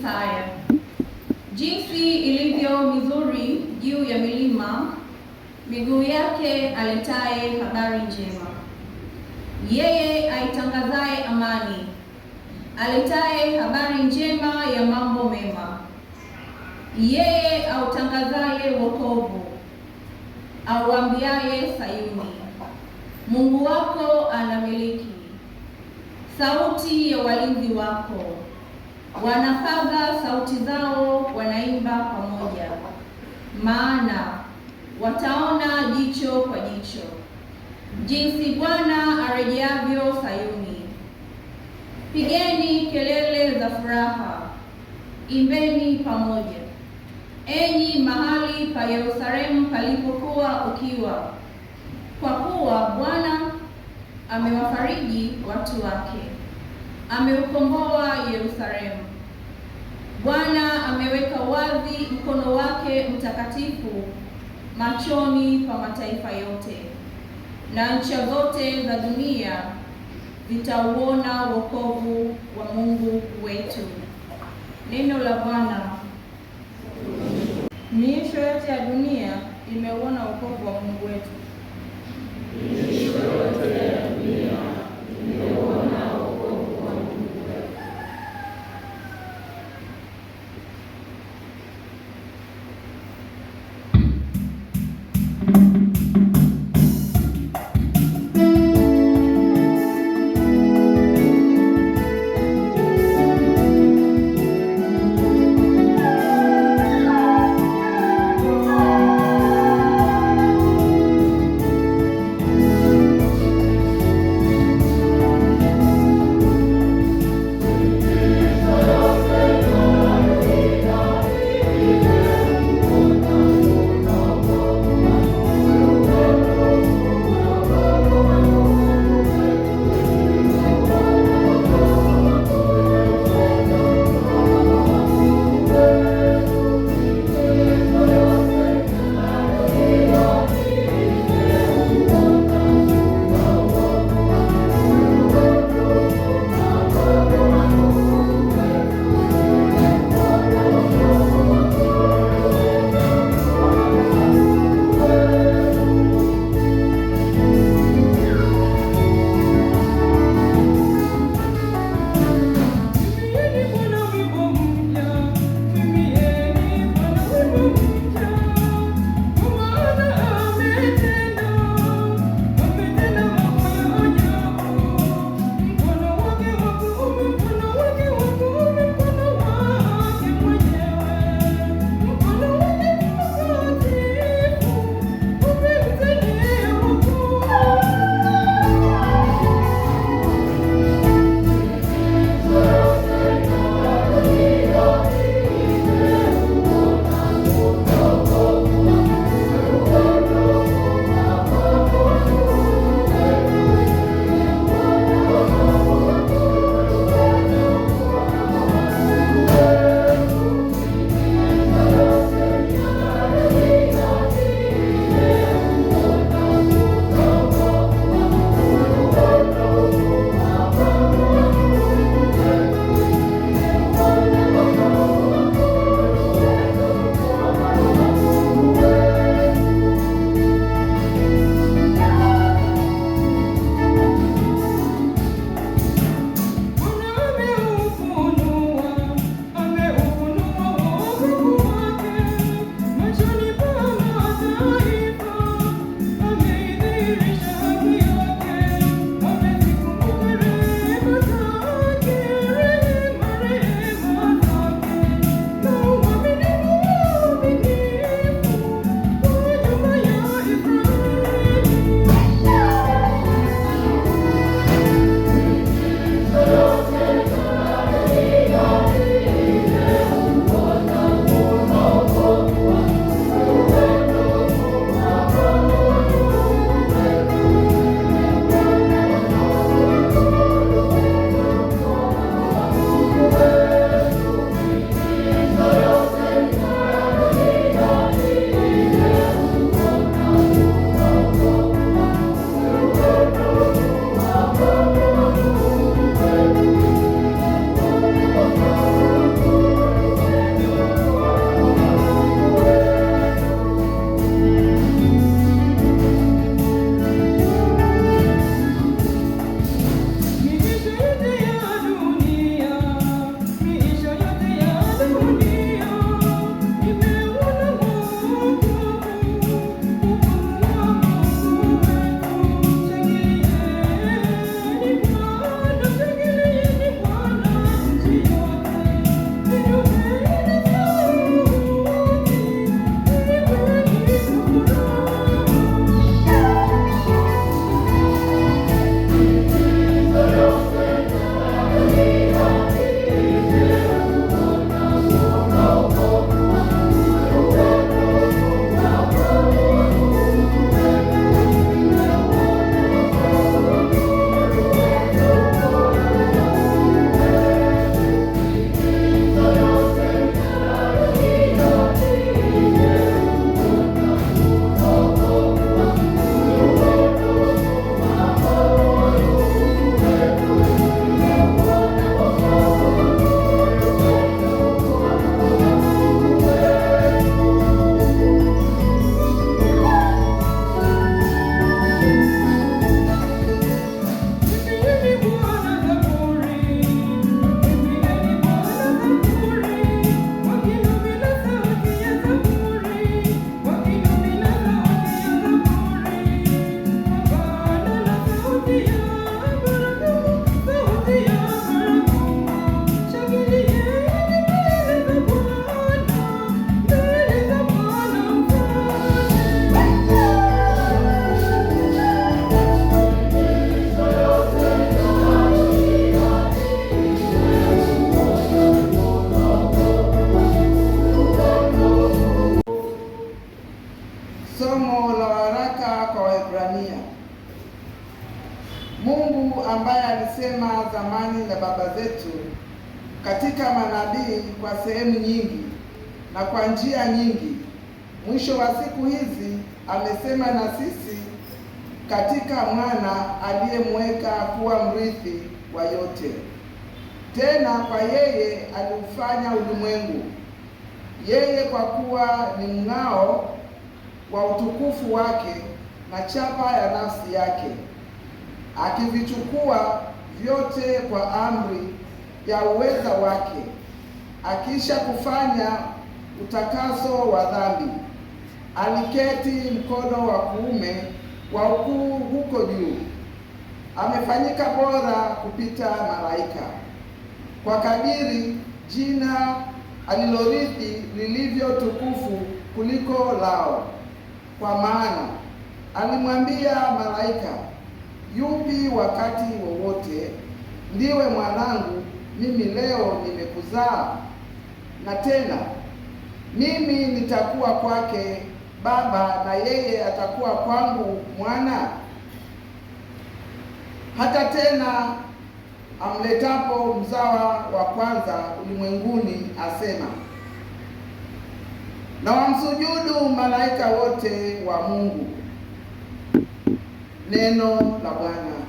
Isaya. Jinsi ilivyo mizuri juu ya milima miguu yake aletaye habari njema, yeye aitangazaye amani, aletaye habari njema ya mambo mema, yeye autangazaye wokovu, auambiaye Sayuni, Mungu wako anamiliki. Sauti ya walinzi wako, wanapaza sauti zao, wanaimba pamoja, maana wataona jicho kwa jicho, jinsi Bwana arejeavyo Sayuni. Pigeni kelele za furaha, imbeni pamoja, enyi mahali pa Yerusalemu palipokuwa ukiwa, kwa kuwa Bwana amewafariji watu wake, ameukomboa Yerusalemu. Bwana ameweka wazi mkono wake mtakatifu machoni pa mataifa yote, na ncha zote za dunia zitauona wokovu wa Mungu wetu. Neno la Bwana. Miisho yote ya dunia imeuona wokovu wa Mungu wetu. Miisho yote ya dunia imeuona wokovu wa Mungu wetu. Somo la waraka kwa Waebrania. Mungu ambaye alisema zamani na baba zetu katika manabii kwa sehemu nyingi na kwa njia nyingi, mwisho wa siku hizi amesema na sisi katika mwana aliyemweka kuwa mrithi wa yote. Tena kwa yeye aliufanya ulimwengu, yeye kwa kuwa ni mng'ao wa utukufu wake na chapa ya nafsi yake, akivichukua vyote kwa amri ya uweza wake, akisha kufanya utakaso wa dhambi, aliketi mkono wa kuume wa ukuu huko juu. Amefanyika bora kupita malaika, kwa kadiri jina alilorithi lilivyo tukufu kuliko lao. Kwa maana alimwambia malaika, yupi wakati wowote, ndiwe mwanangu, mimi leo nimekuzaa. Na tena mimi nitakuwa kwake baba, na yeye atakuwa kwangu mwana. Hata tena amletapo mzawa wa kwanza ulimwenguni asema, na wamsujudu malaika wote wa Mungu. Neno la Bwana.